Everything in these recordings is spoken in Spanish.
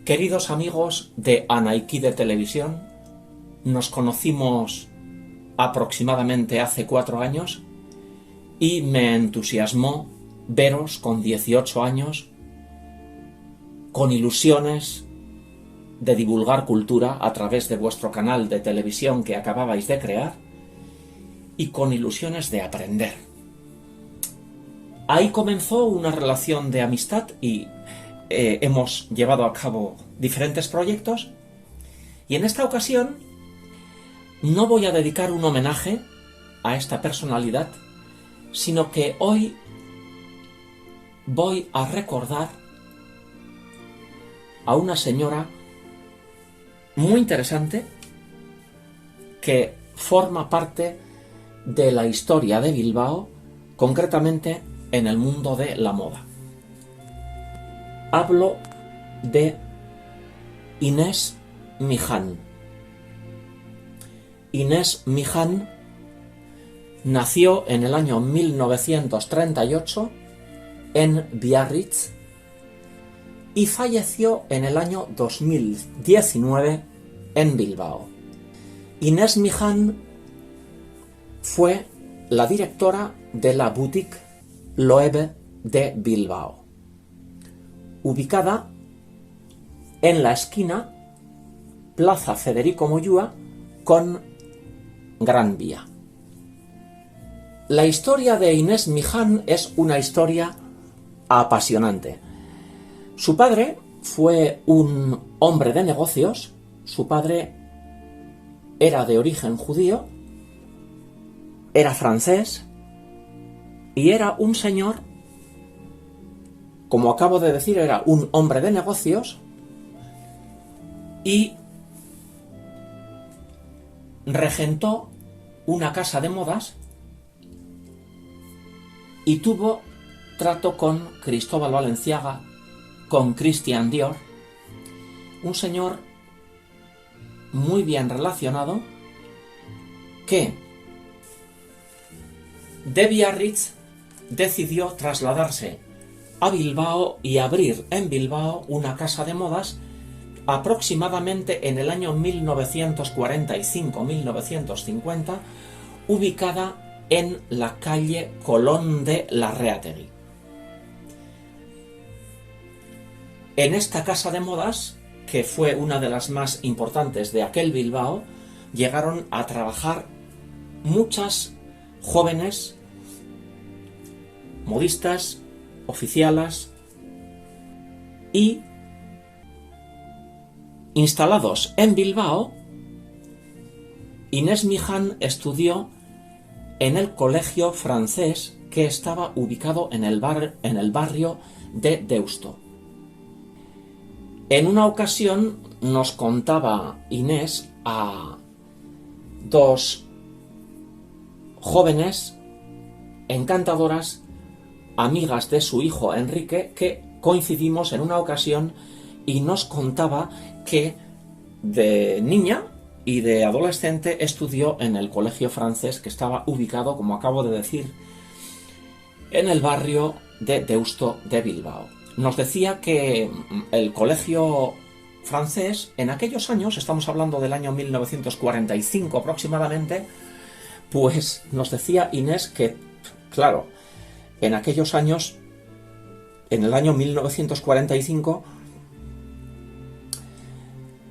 Queridos amigos de Anaiki de Televisión, nos conocimos aproximadamente hace 4 años y me entusiasmó veros con 18 años, con ilusiones de divulgar cultura a través de vuestro canal de televisión que acababais de crear y con ilusiones de aprender. Ahí comenzó una relación de amistad y hemos llevado a cabo diferentes proyectos, y en esta ocasión no voy a dedicar un homenaje a esta personalidad, sino que hoy voy a recordar a una señora muy interesante que forma parte de la historia de Bilbao, concretamente en el mundo de la moda. Hablo de Inés Miján. Inés Miján nació en el año 1938 en Biarritz y falleció en el año 2019 en Bilbao. Inés Miján fue la directora de la boutique Loewe de Bilbao, ubicada en la esquina Plaza Federico Moyúa con Gran Vía. La historia de Inés Miján es una historia apasionante. Su padre fue un hombre de negocios. Su padre era de origen judío, era francés y era un señor, como acabo de decir, era un hombre de negocios y regentó una casa de modas y tuvo trato con Cristóbal Balenciaga, con Christian Dior, un señor muy bien relacionado que de Biarritz decidió trasladarse a Bilbao y abrir en Bilbao una casa de modas aproximadamente en el año 1945-1950, ubicada en la calle Colón de Larreategui. En esta casa de modas, que fue una de las más importantes de aquel Bilbao, llegaron a trabajar muchas jóvenes modistas, oficialas, y instalados en Bilbao, Inés Miján estudió en el colegio francés que estaba ubicado en el barrio de Deusto. En una ocasión nos contaba Inés a 2 jóvenes encantadoras, amigas de su hijo Enrique, que coincidimos en una ocasión, y nos contaba que de niña y de adolescente estudió en el colegio francés que estaba ubicado, como acabo de decir, en el barrio de Deusto de Bilbao. Nos decía que el colegio francés en aquellos años, estamos hablando del año 1945 aproximadamente, pues nos decía Inés que, claro, en aquellos años, en el año 1945,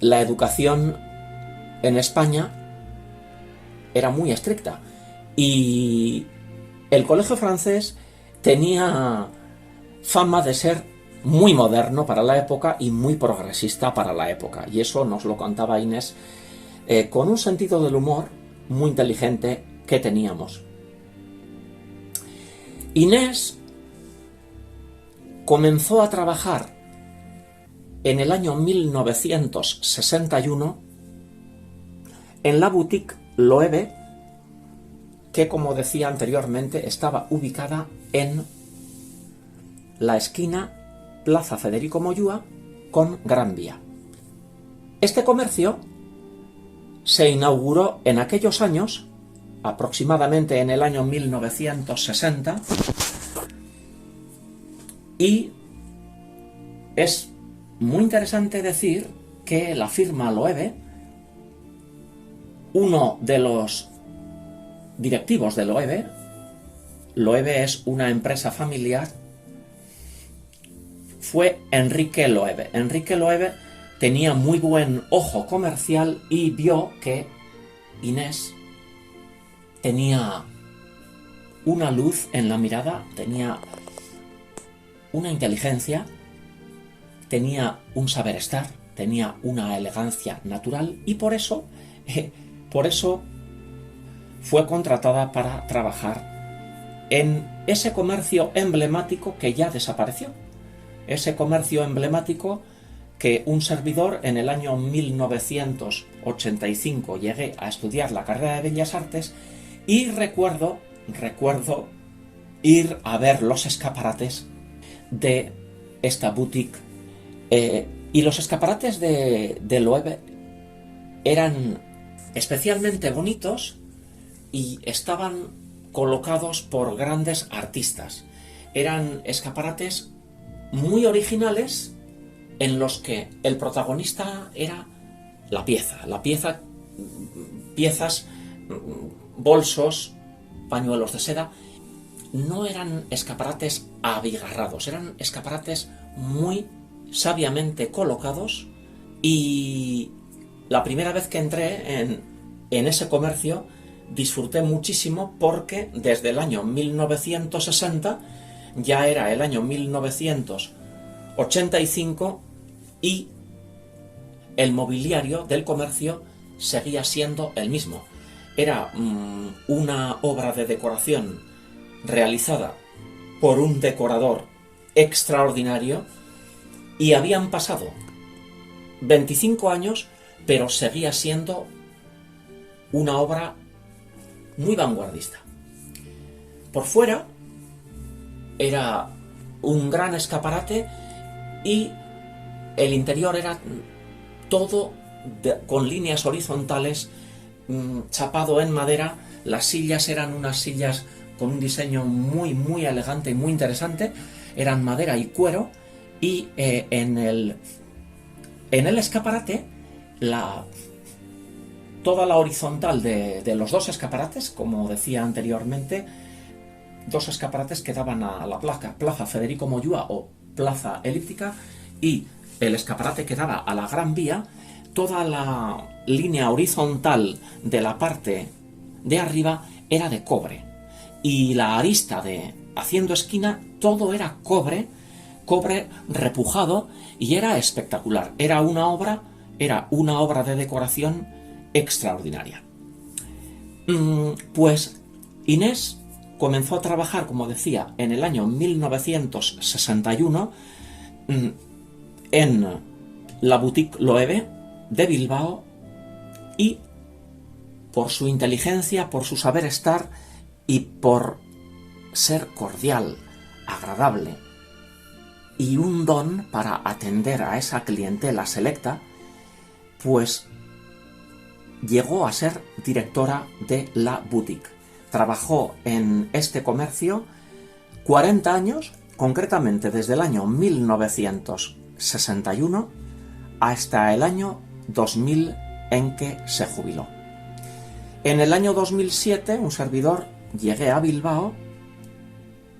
la educación en España era muy estricta y el colegio francés tenía fama de ser muy moderno para la época y muy progresista para la época, y eso nos lo contaba Inés con un sentido del humor muy inteligente que teníamos. Inés comenzó a trabajar en el año 1961 en la boutique Loewe, que, como decía anteriormente, estaba ubicada en la esquina Plaza Federico Moyúa con Gran Vía. Este comercio se inauguró en aquellos años, aproximadamente en el año 1960, y es muy interesante decir que la firma Loewe, uno de los directivos de Loewe es una empresa familiar, fue Enrique Loewe. Enrique Loewe tenía muy buen ojo comercial y vio que Inés tenía una luz en la mirada, tenía una inteligencia, tenía un saber estar, tenía una elegancia natural y por eso fue contratada para trabajar en ese comercio emblemático que ya desapareció. Ese comercio emblemático que un servidor en el año 1985 llegué a estudiar la carrera de Bellas Artes y recuerdo ir a ver los escaparates de esta boutique. Y los escaparates de Loewe eran especialmente bonitos y estaban colocados por grandes artistas. Eran escaparates muy originales en los que el protagonista era piezas, bolsos, pañuelos de seda. No eran escaparates abigarrados, eran escaparates muy sabiamente colocados y la primera vez que entré en ese comercio disfruté muchísimo porque desde el año 1960 ya era el año 1985 y el mobiliario del comercio seguía siendo el mismo. Era una obra de decoración realizada por un decorador extraordinario y habían pasado 25 años, pero seguía siendo una obra muy vanguardista. Por fuera era un gran escaparate y el interior era todo con líneas horizontales, chapado en madera. Las sillas eran unas sillas con un diseño muy muy elegante y muy interesante, eran madera y cuero y en el escaparate toda la horizontal de los dos escaparates, como decía anteriormente, dos escaparates que daban a la Plaza Federico Moyúa o Plaza Elíptica y el escaparate que daba a la Gran Vía. Toda la línea horizontal de la parte de arriba era de cobre y la arista de haciendo esquina todo era cobre repujado y era espectacular. Era una obra de decoración extraordinaria. Pues Inés comenzó a trabajar, como decía, en el año 1961 en la boutique Loewe de Bilbao y por su inteligencia, por su saber estar y por ser cordial, agradable y un don para atender a esa clientela selecta, pues llegó a ser directora de la boutique. Trabajó en este comercio 40 años, concretamente desde el año 1961 hasta el año 2000 en que se jubiló. En el año 2007 un servidor llegué a Bilbao,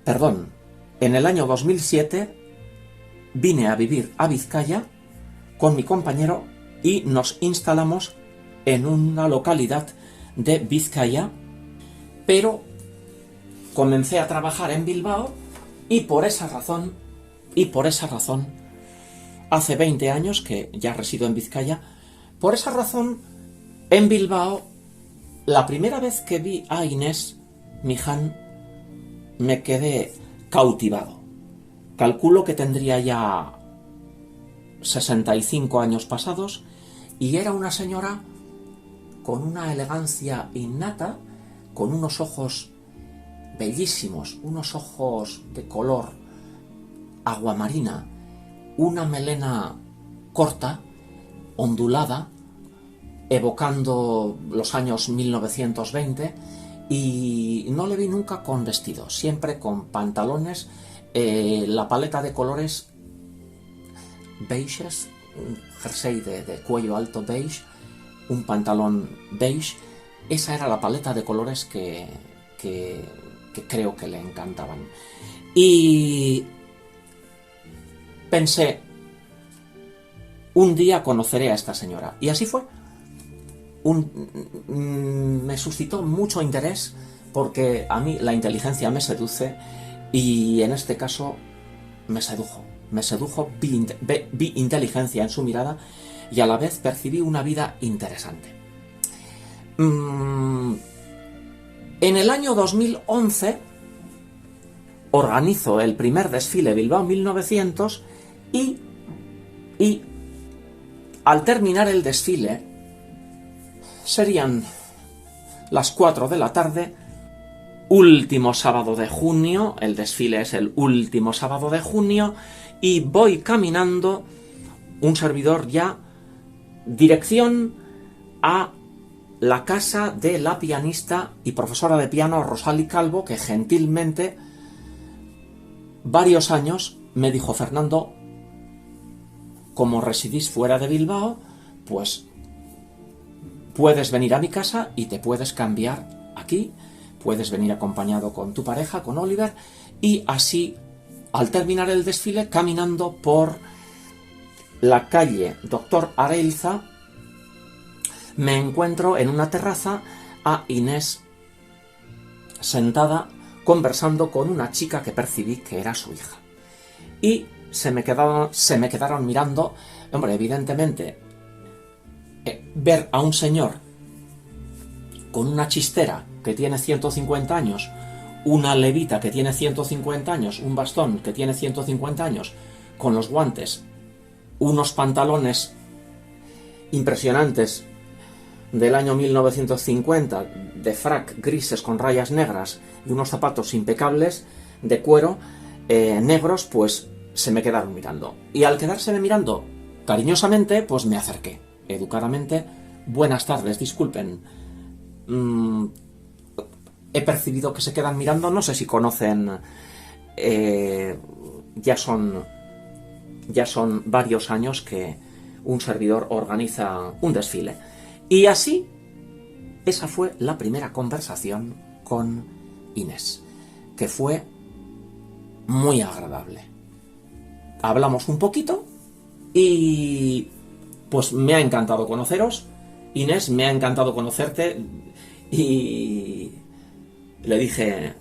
en el año 2007 vine a vivir a Vizcaya con mi compañero y nos instalamos en una localidad de Vizcaya, pero comencé a trabajar en Bilbao y por esa razón, hace 20 años que ya resido en Vizcaya, por esa razón, en Bilbao, la primera vez que vi a Inés Miján, me quedé cautivado. Calculo que tendría ya 65 años pasados y era una señora con una elegancia innata, con unos ojos bellísimos, unos ojos de color aguamarina, una melena corta, ondulada, evocando los años 1920, y no le vi nunca con vestido, siempre con pantalones. La paleta de colores beiges, un jersey de cuello alto beige, un pantalón beige. Esa era la paleta de colores que creo que le encantaban. Y pensé, un día conoceré a esta señora. Y así fue. Me suscitó mucho interés porque a mí la inteligencia me seduce y en este caso me sedujo. Vi inteligencia en su mirada y a la vez percibí una vida interesante. En el año 2011 organizo el primer desfile Bilbao 1900 y al terminar el desfile, serían las 4 de la tarde, último sábado de junio, el desfile es el último sábado de junio, y voy caminando, un servidor ya, dirección a la casa de la pianista y profesora de piano Rosali Calvo, que gentilmente, varios años, me dijo: Fernando, como residís fuera de Bilbao, pues puedes venir a mi casa y te puedes cambiar aquí, puedes venir acompañado con tu pareja, con Oliver, y así, al terminar el desfile, caminando por la calle Doctor Areilza, me encuentro en una terraza a Inés sentada conversando con una chica que percibí que era su hija. Y se me quedaron mirando. Hombre, evidentemente, ver a un señor con una chistera que tiene 150 años, una levita que tiene 150 años, un bastón que tiene 150 años, con los guantes, unos pantalones impresionantes del año 1950, de frac grises con rayas negras y unos zapatos impecables de cuero negros, pues se me quedaron mirando. Y al quedárseme mirando cariñosamente, pues me acerqué, educadamente. Buenas tardes, disculpen. He percibido que se quedan mirando, no sé si conocen, ya son varios años que un servidor organiza un desfile. Y así, esa fue la primera conversación con Inés, que fue muy agradable. Hablamos un poquito y pues me ha encantado conoceros. Inés, me ha encantado conocerte. Y le dije: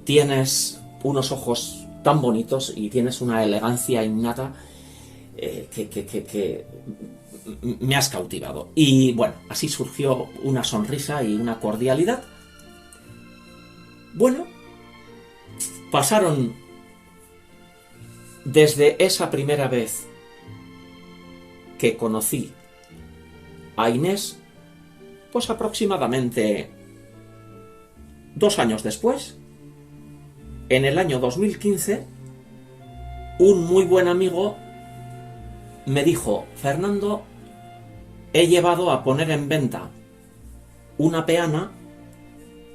tienes unos ojos tan bonitos y tienes una elegancia innata que me has cautivado. Y bueno, así surgió una sonrisa y una cordialidad. Bueno, pasaron desde esa primera vez que conocí a Inés, pues aproximadamente 2 años después, en el año 2015, un muy buen amigo me dijo: Fernando, he llevado a poner en venta una peana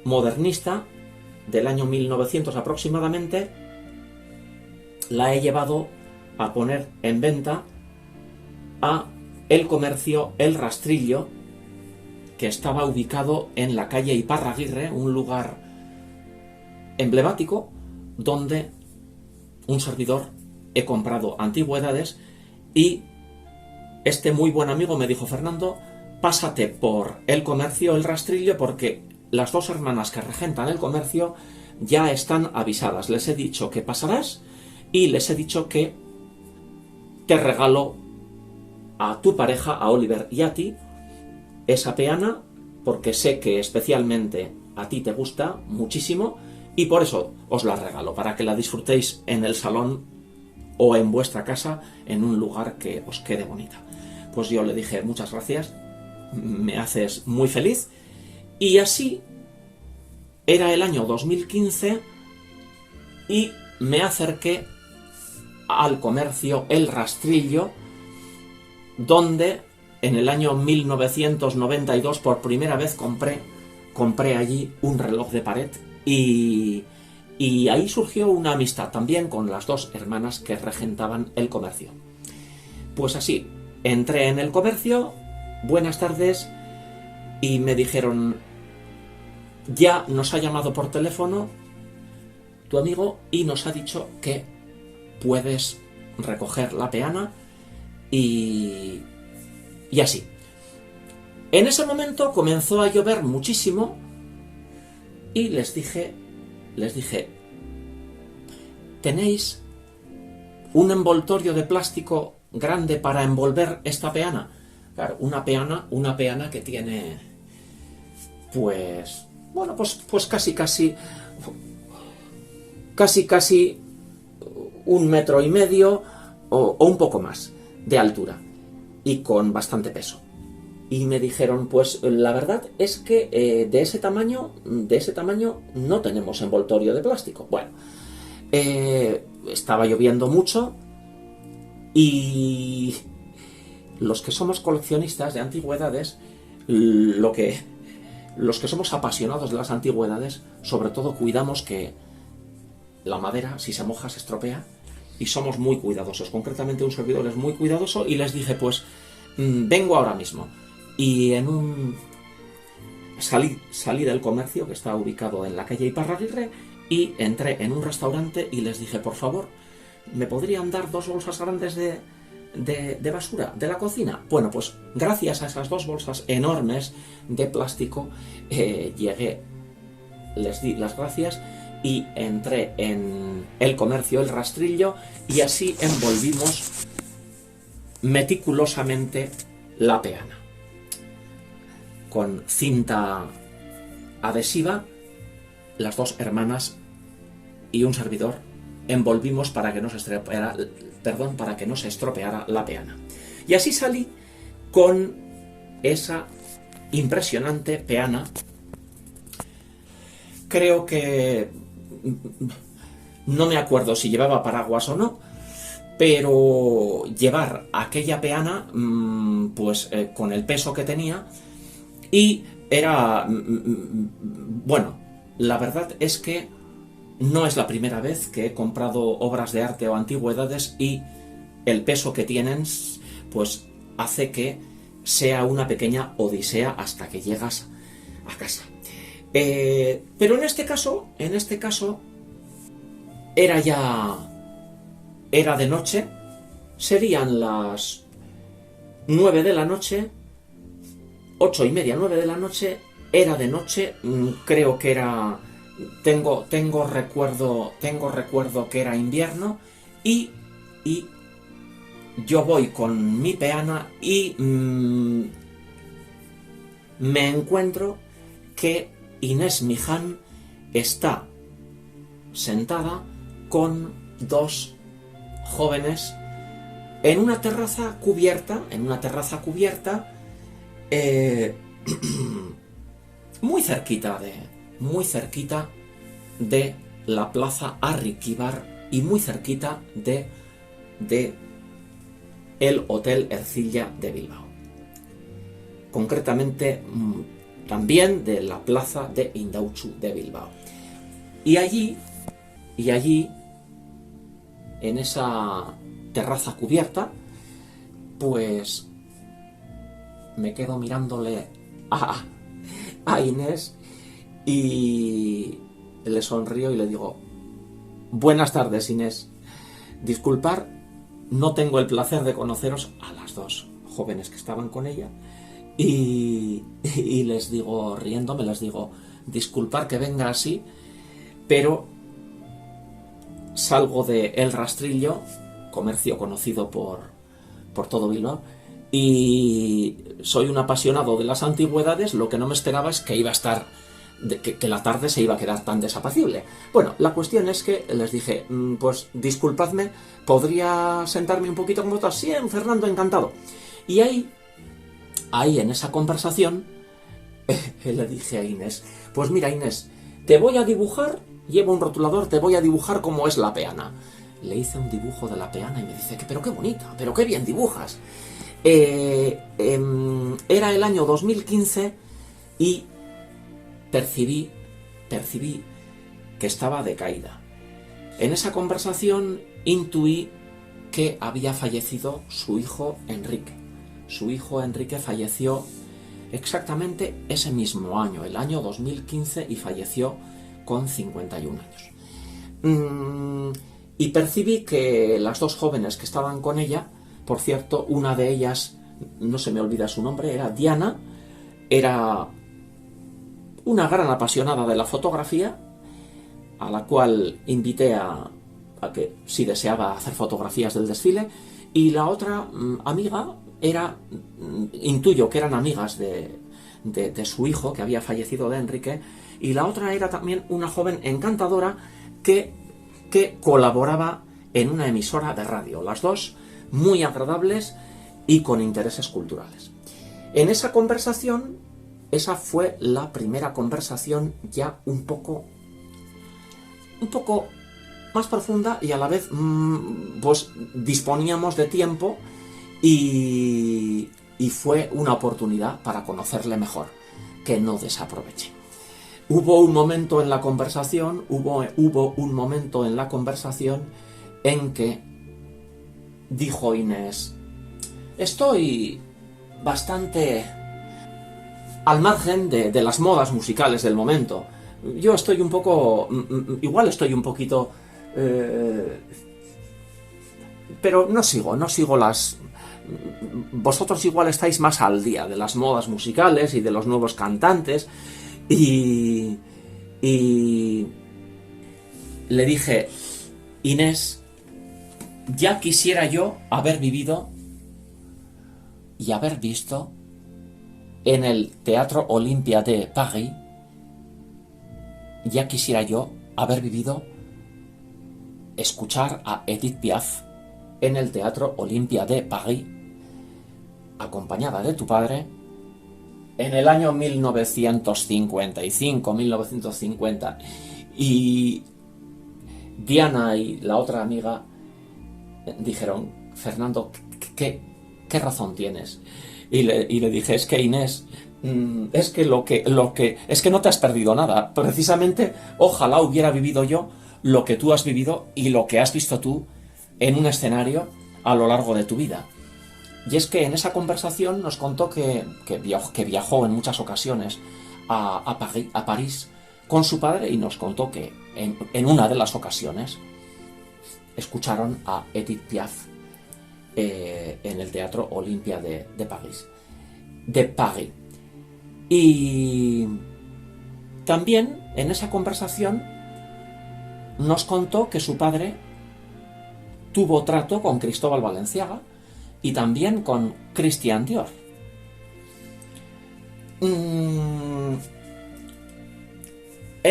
modernista del año 1900 aproximadamente. La he llevado a poner en venta a el comercio El Rastrillo, que estaba ubicado en la calle Iparraguirre, un lugar emblemático donde un servidor he comprado antigüedades. Y este muy buen amigo me dijo: Fernando, pásate por el comercio El Rastrillo, porque las 2 hermanas que regentan el comercio ya están avisadas. Les he dicho que pasarás y les he dicho que te regalo a tu pareja, a Oliver y a ti, esa peana, porque sé que especialmente a ti te gusta muchísimo y por eso os la regalo, para que la disfrutéis en el salón o en vuestra casa, en un lugar que os quede bonita. Pues yo le dije: muchas gracias, me haces muy feliz. Y así era el año 2015 y me acerqué al comercio El Rastrillo, donde en el año 1992 por primera vez compré allí un reloj de pared y ahí surgió una amistad también con las 2 hermanas que regentaban el comercio. Pues así, entré en el comercio, buenas tardes, y me dijeron, ya nos ha llamado por teléfono tu amigo y nos ha dicho que puedes recoger la peana y así. En ese momento comenzó a llover muchísimo y les dije, ¿tenéis un envoltorio de plástico grande para envolver esta peana? Claro, una peana que tiene, pues, bueno, pues casi 1,5 metros o un poco más de altura y con bastante peso. Y me dijeron, pues la verdad es que de ese tamaño no tenemos envoltorio de plástico. Bueno, estaba lloviendo mucho y los que somos coleccionistas de antigüedades, los que somos apasionados de las antigüedades, sobre todo cuidamos que la madera, si se moja, se estropea, y somos muy cuidadosos. Concretamente, un servidor es muy cuidadoso y les dije, pues, vengo ahora mismo. Y salí del comercio, que está ubicado en la calle Iparraguirre, y entré en un restaurante y les dije, por favor, ¿me podrían dar 2 bolsas grandes de basura de la cocina? Bueno, pues gracias a esas 2 bolsas enormes de plástico llegué, les di las gracias y entré en el comercio El Rastrillo y así envolvimos meticulosamente la peana con cinta adhesiva. Las 2 hermanas y un servidor envolvimos para que no se estropeara la peana. Y así salí con esa impresionante peana. Creo que no me acuerdo si llevaba paraguas o no, pero llevar aquella peana, pues con el peso que tenía, y era, bueno, la verdad es que no es la primera vez que he comprado obras de arte o antigüedades y el peso que tienen, pues hace que sea una pequeña odisea hasta que llegas a casa. Pero en este caso era de noche, serían las 9 de la noche, 8:30, 9 de la noche, era de noche, creo que era, tengo recuerdo que era invierno, y yo voy con mi peana y me encuentro que Inés Miján está sentada con 2 jóvenes en una terraza cubierta, muy cerquita de la plaza Arriquíbar y muy cerquita de el Hotel Ercilla de Bilbao. Concretamente, también de la plaza de Indautxu de Bilbao. Y allí, en esa terraza cubierta, pues me quedo mirándole a Inés y le sonrío y le digo, buenas tardes, Inés. Disculpar, no tengo el placer de conoceros, a las 2 jóvenes que estaban con ella, y les digo, riéndome, les digo, disculpar que venga así, pero salgo de El Rastrillo, comercio conocido por todo Bilbao, y soy un apasionado de las antigüedades. Lo que no me esperaba es que iba a estar, que la tarde se iba a quedar tan desapacible. Bueno, la cuestión es que les dije, pues disculpadme, ¿podría sentarme un poquito con vosotros? Sí, Fernando, encantado. Y ahí en esa conversación, le dije a Inés, pues mira, Inés, te voy a dibujar, llevo un rotulador, te voy a dibujar cómo es la peana. Le hice un dibujo de la peana y me dice, pero qué bonita, pero qué bien dibujas. Era el año 2015 y percibí que estaba decaída. En esa conversación intuí que había fallecido su hijo Enrique. Su hijo Enrique falleció exactamente ese mismo año, el año 2015, y falleció con 51 años. Y percibí que las dos jóvenes que estaban con ella, por cierto, una de ellas, no se me olvida su nombre, era Diana, era una gran apasionada de la fotografía, a la cual invité a que si deseaba hacer fotografías del desfile, y la otra amiga era, intuyo que eran amigas de su hijo, que había fallecido, de Enrique, y la otra era también una joven encantadora que colaboraba en una emisora de radio, las dos muy agradables y con intereses culturales. En esa conversación, esa fue la primera conversación ya un poco más profunda, y a la vez pues disponíamos de tiempo y fue una oportunidad para conocerle mejor, que no desaproveché. Hubo un momento en la conversación, en que dijo Inés: estoy bastante al margen de las modas musicales del momento. Yo estoy un poco... igual estoy un poquito... pero no sigo las... Vosotros igual estáis más al día de las modas musicales y de los nuevos cantantes. Y le dije: Inés, ya quisiera yo haber vivido y haber visto en el Teatro Olympia de París, ya quisiera yo haber vivido escuchar a Edith Piaf en el Teatro Olympia de París, acompañada de tu padre, en el año 1955-1950. Y Diana y la otra amiga dijeron: Fernando, ¿qué razón tienes? Y le dije: es que Inés, es que es que no te has perdido nada. Precisamente, ojalá hubiera vivido yo lo que tú has vivido y lo que has visto tú en un escenario a lo largo de tu vida. Y es que en esa conversación nos contó que viajó en muchas ocasiones a París con su padre, y nos contó que en una de las ocasiones escucharon a Edith Piaf en el Teatro Olympia de París. Y también en esa conversación nos contó que su padre tuvo trato con Cristóbal Balenciaga y también con Christian Dior. En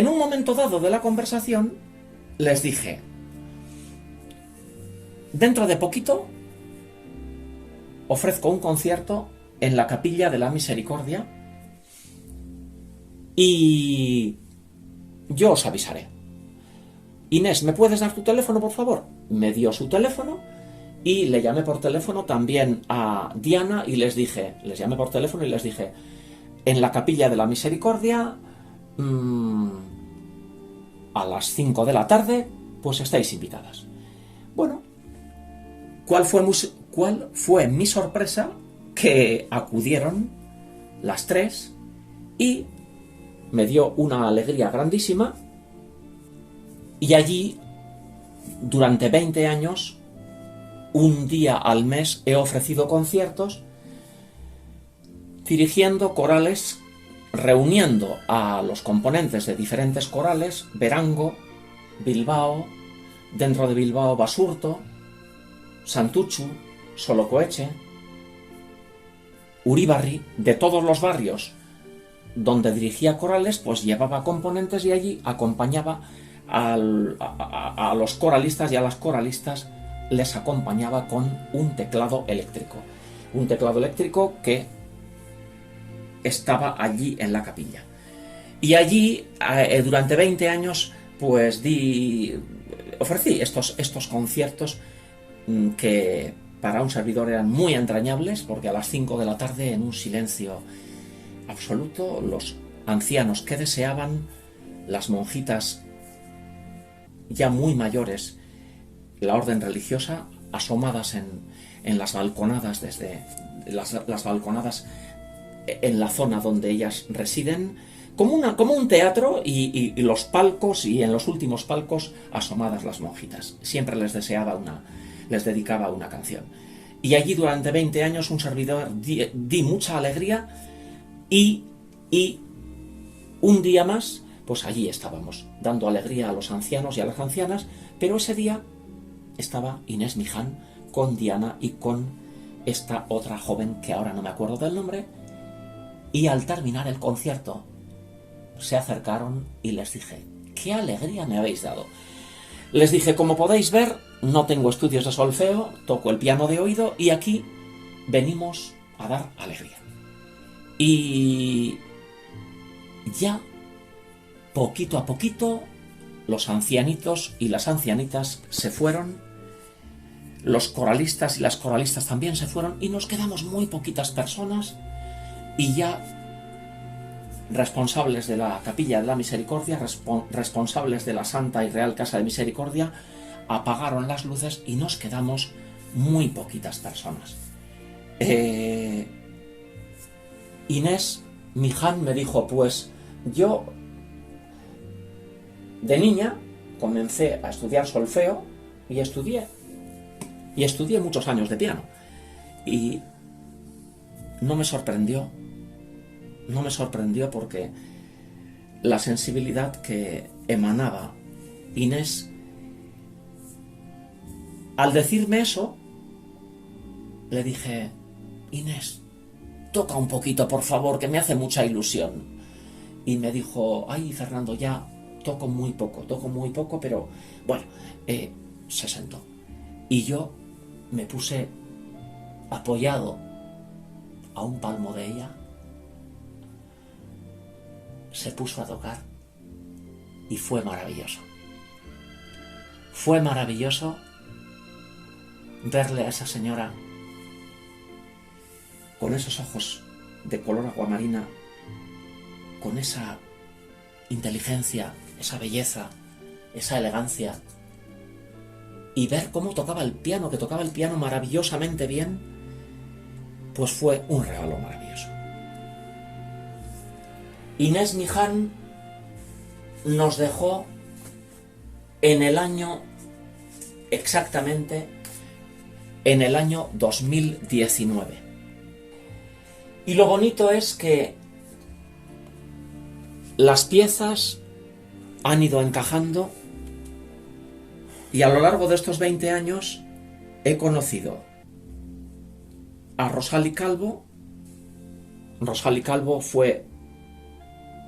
un momento dado de la conversación les dije: dentro de poquito ofrezco un concierto en la Capilla de la Misericordia y yo os avisaré. Inés, ¿me puedes dar tu teléfono, por favor? Me dio su teléfono y le llamé por teléfono también a Diana y les llamé por teléfono y les dije: en la Capilla de la Misericordia, a las 5 de la tarde, pues estáis invitadas. Bueno, ¿cuál fue mi sorpresa? Que acudieron las tres y me dio una alegría grandísima. Y allí, durante 20 años, un día al mes he ofrecido conciertos dirigiendo corales, reuniendo a los componentes de diferentes corales: Berango, Bilbao, dentro de Bilbao Basurto, Santutxu, Solocoeche, Uribarri. De todos los barrios donde dirigía corales, pues llevaba componentes y allí acompañaba a los coralistas, y a las coralistas les acompañaba con un teclado eléctrico. Un teclado eléctrico que estaba allí en la capilla. Y allí, durante 20 años, pues ofrecí estos conciertos que para un servidor eran muy entrañables, porque a las 5 de la tarde, en un silencio absoluto, los ancianos que deseaban, las monjitas ya muy mayores, la orden religiosa, asomadas en las balconadas, desde las balconadas en la zona donde ellas residen, como un teatro, y los palcos, y en los últimos palcos asomadas las monjitas. Siempre les dedicaba una canción. Y allí durante 20 años un servidor di mucha alegría, y un día más, pues allí estábamos, dando alegría a los ancianos y a las ancianas, pero ese día estaba Inés Miján con Diana y con esta otra joven que ahora no me acuerdo del nombre, y al terminar el concierto se acercaron y les dije: ¡qué alegría me habéis dado! Les dije: como podéis ver, no tengo estudios de solfeo, toco el piano de oído y aquí venimos a dar alegría. Y ya, poquito a poquito, los ancianitos y las ancianitas se fueron, los coralistas y las coralistas también se fueron, y nos quedamos muy poquitas personas, y ya responsables de la Capilla de la Misericordia, responsables de la Santa y Real Casa de Misericordia, apagaron las luces y nos quedamos muy poquitas personas. Inés Miján me dijo: pues yo de niña comencé a estudiar solfeo y estudié muchos años de piano, y no me sorprendió porque la sensibilidad que emanaba Inés, al decirme eso, le dije: Inés, toca un poquito, por favor, que me hace mucha ilusión. Y me dijo: ay, Fernando, ya toco muy poco, pero bueno, se sentó. Y yo me puse apoyado a un palmo de ella, se puso a tocar y fue maravilloso. Fue maravilloso verle a esa señora con esos ojos de color aguamarina, con esa inteligencia, esa belleza, esa elegancia, y ver cómo tocaba el piano, que tocaba el piano maravillosamente bien, pues fue un regalo maravilloso. Inés Miján nos dejó exactamente en el año 2019. Y lo bonito es que las piezas han ido encajando, y a lo largo de estos 20 años he conocido a Rosalí Calvo. Rosalí Calvo fue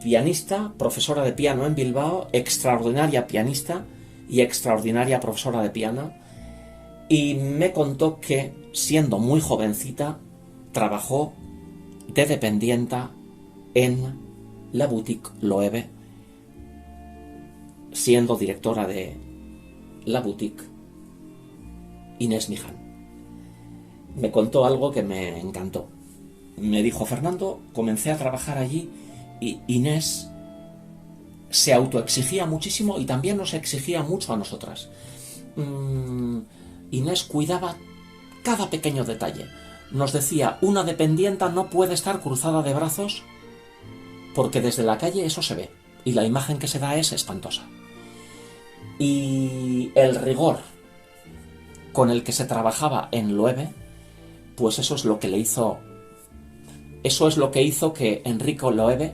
pianista, profesora de piano en Bilbao, extraordinaria pianista y extraordinaria profesora de piano, y me contó que, siendo muy jovencita, trabajó de dependienta en la boutique Loewe, siendo directora de la boutique Inés Miján. Me contó algo que me encantó. Me dijo: Fernando, comencé a trabajar allí y Inés se autoexigía muchísimo y también nos exigía mucho a nosotras. Inés cuidaba cada pequeño detalle. Nos decía: una dependienta no puede estar cruzada de brazos porque desde la calle eso se ve y la imagen que se da es espantosa. Y el rigor con el que se trabajaba en Loewe, pues eso es lo que hizo que Enrique Loewe,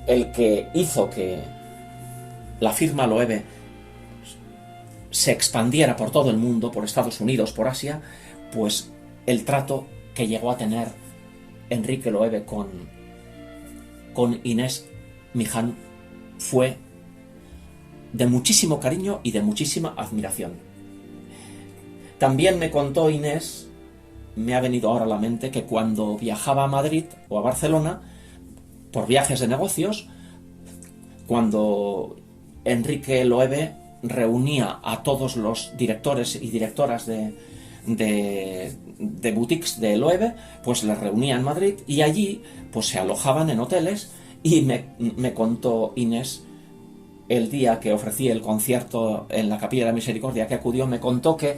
el que hizo que la firma Loewe se expandiera por todo el mundo, por Estados Unidos, por Asia, pues el trato que llegó a tener Enrique Loewe con Inés Miján fue de muchísimo cariño y de muchísima admiración. También me contó Inés, me ha venido ahora a la mente, que cuando viajaba a Madrid o a Barcelona por viajes de negocios, cuando Enrique Loewe reunía a todos los directores y directoras de boutiques de Loewe, pues les reunía en Madrid, y allí pues se alojaban en hoteles, y me contó Inés el día que ofrecí el concierto en la Capilla de la Misericordia, que acudió, me contó que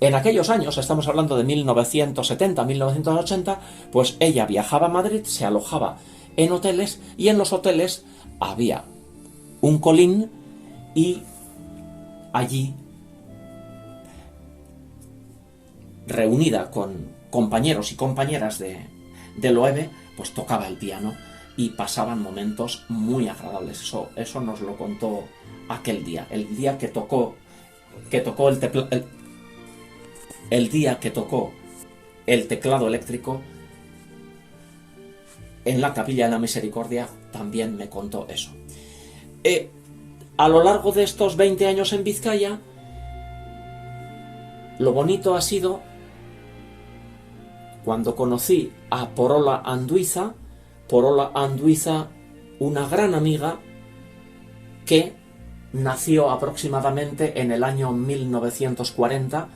en aquellos años, estamos hablando de 1970, 1980, pues ella viajaba a Madrid, se alojaba en hoteles y en los hoteles había un colín y allí, reunida con compañeros y compañeras de Loewe, pues tocaba el piano y pasaban momentos muy agradables. Eso nos lo contó aquel día, el día que tocó el día que tocó el teclado eléctrico en la Capilla de la Misericordia. También me contó eso. A lo largo de estos 20 años en Vizcaya, lo bonito ha sido cuando conocí a Porola Anduiza, una gran amiga que nació aproximadamente en el año 1940.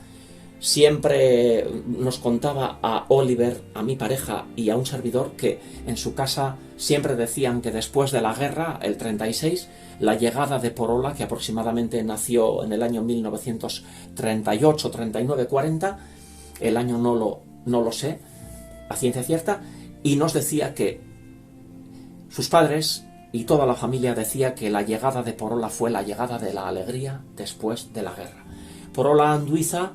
Siempre nos contaba a Oliver, a mi pareja y a un servidor, que en su casa siempre decían que después de la guerra, el 36, la llegada de Porola, que aproximadamente nació en el año 1938, 39, 40, el año no lo sé a ciencia cierta, y nos decía que sus padres y toda la familia decía que la llegada de Porola fue la llegada de la alegría después de la guerra. Porola Anduiza,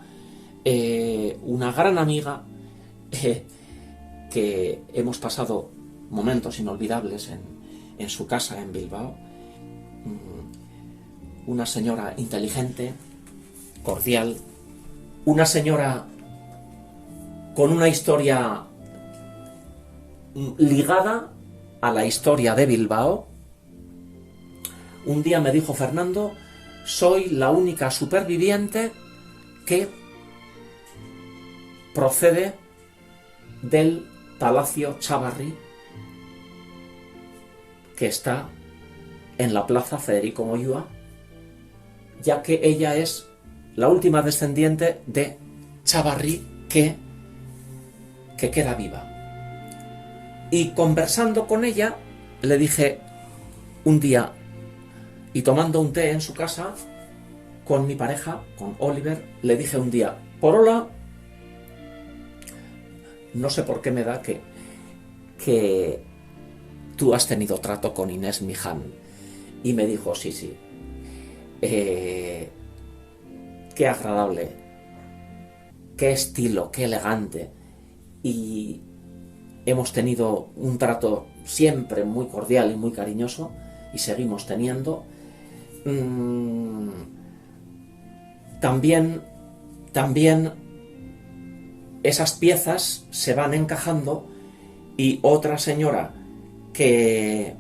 una gran amiga, que hemos pasado momentos inolvidables en su casa en Bilbao, una señora inteligente, cordial, una señora con una historia ligada a la historia de Bilbao. Un día me dijo: Fernando, soy la única superviviente que procede del Palacio Chavarri, que está en la Plaza Federico Moyúa, ya que ella es la última descendiente de Chavarri que queda viva. Y conversando con ella, le dije un día, y tomando un té en su casa con mi pareja, con Oliver, le dije un día: Porola, no sé por qué me da que tú has tenido trato con Inés Miján. Y me dijo: sí, qué agradable, qué estilo, qué elegante. Y hemos tenido un trato siempre muy cordial y muy cariñoso, y seguimos teniendo. También esas piezas se van encajando, y otra señora que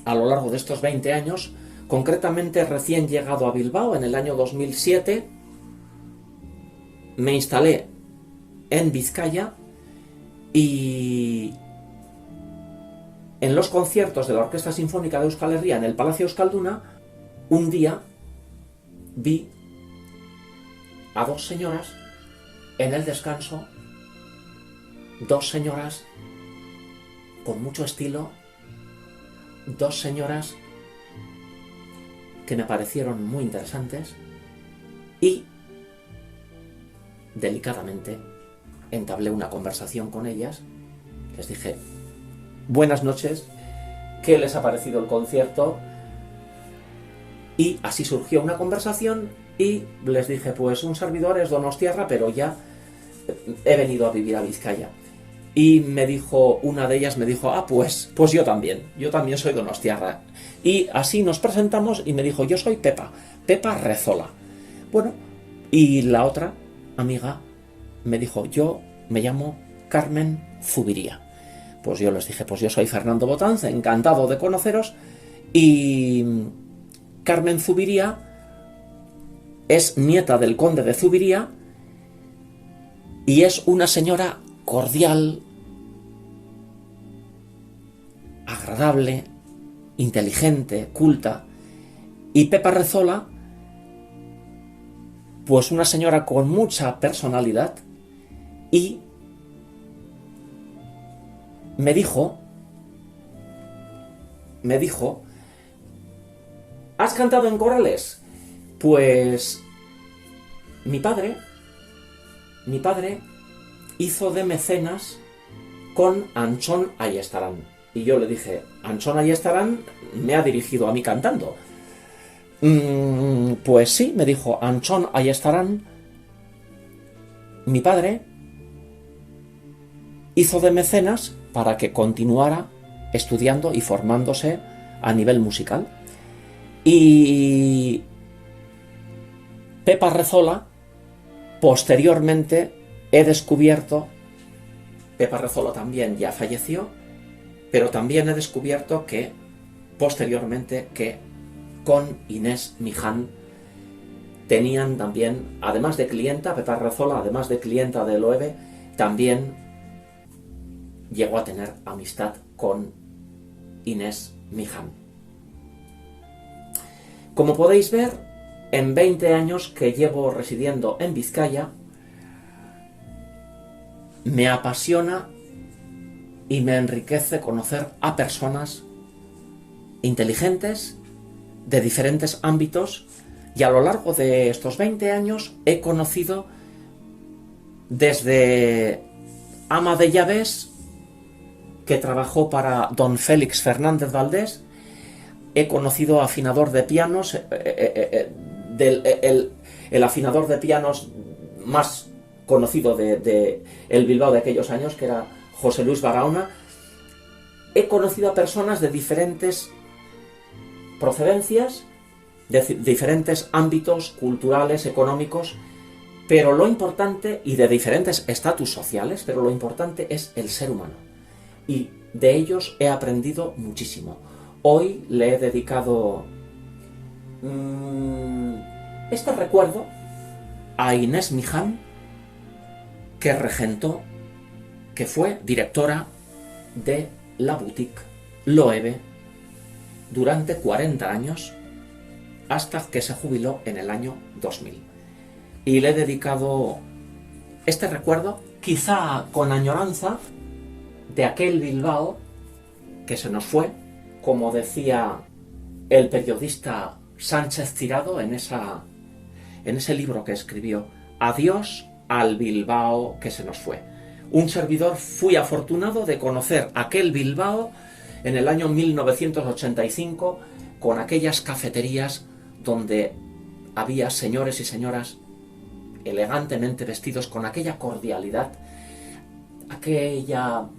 a lo largo de estos 20 años, concretamente recién llegado a Bilbao en el año 2007, me instalé en Vizcaya, y en los conciertos de la Orquesta Sinfónica de Euskal Herria en el Palacio Euskalduna, un día vi a dos señoras en el descanso, dos señoras con mucho estilo, dos señoras que me parecieron muy interesantes, y delicadamente entablé una conversación con ellas. Les dije: buenas noches, ¿qué les ha parecido el concierto? Y así surgió una conversación, y les dije: pues un servidor es donostiarra, pero ya he venido a vivir a Vizcaya. Y me dijo, una de ellas me dijo: pues yo también soy donostiarra. Y así nos presentamos, y me dijo: yo soy Pepa Rezola. Bueno, y la otra amiga me dijo: yo me llamo Carmen Zubiría. Pues yo les dije: pues yo soy Fernando Botanz, encantado de conoceros. Y Carmen Zubiría es nieta del conde de Zubiría, y es una señora cordial, agradable, inteligente, culta. Y Pepa Rezola, pues una señora con mucha personalidad, y me dijo ¿Has cantado en corales? Pues mi padre hizo de mecenas con Anchón Ayestarán. Y yo le dije, Anchón Ayestarán me ha dirigido a mí cantando. Pues sí, me dijo, Anchón Ayestarán, mi padre, hizo de mecenas para que continuara estudiando y formándose a nivel musical. Y Pepa Rezola, posteriormente he descubierto, Pepa Rezola también ya falleció, pero también he descubierto que, posteriormente, que con Inés Miján tenían también, además de clienta, Pepa Rezola, además de clienta de Loewe, también llegó a tener amistad con Inés Miján. Como podéis ver, en 20 años que llevo residiendo en Vizcaya, me apasiona y me enriquece conocer a personas inteligentes de diferentes ámbitos, y a lo largo de estos 20 años he conocido desde ama de llaves que trabajó para don Félix Fernández Valdés, he conocido afinador de pianos, el afinador de pianos más conocido de el Bilbao de aquellos años, que era José Luis Barahona. He conocido a personas de diferentes procedencias, de diferentes ámbitos culturales, económicos, pero lo importante, y de diferentes estatus sociales, pero lo importante es el ser humano. Y de ellos he aprendido muchísimo. Hoy le he dedicado este recuerdo a Inés Miján, que regentó, que fue directora de la boutique Loewe durante 40 años, hasta que se jubiló en el año 2000. Y le he dedicado este recuerdo, quizá con añoranza, de aquel Bilbao que se nos fue, como decía el periodista Sánchez Tirado en ese libro que escribió, Adiós al Bilbao que se nos fue. Un servidor fui afortunado de conocer aquel Bilbao en el año 1985, con aquellas cafeterías donde había señores y señoras elegantemente vestidos, con aquella cordialidad, aquella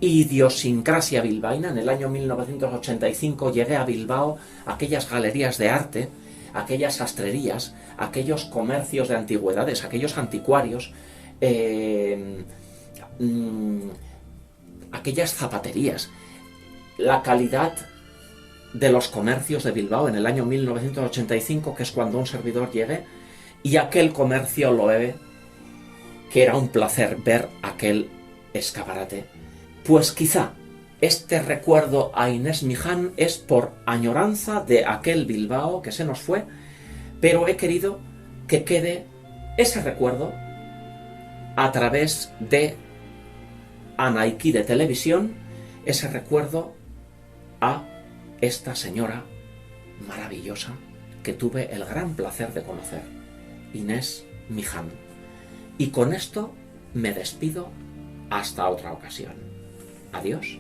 idiosincrasia bilbaína. En el año 1985 llegué a Bilbao, aquellas galerías de arte, aquellas sastrerías, aquellos comercios de antigüedades, aquellos anticuarios, aquellas zapaterías, la calidad de los comercios de Bilbao en el año 1985, que es cuando un servidor llegué, y aquel comercio Loewe, que era un placer ver aquel escaparate. Pues quizá este recuerdo a Inés Miján es por añoranza de aquel Bilbao que se nos fue, pero he querido que quede ese recuerdo a través de Anaiki de Televisión, ese recuerdo a esta señora maravillosa que tuve el gran placer de conocer, Inés Miján. Y con esto me despido hasta otra ocasión. Adiós.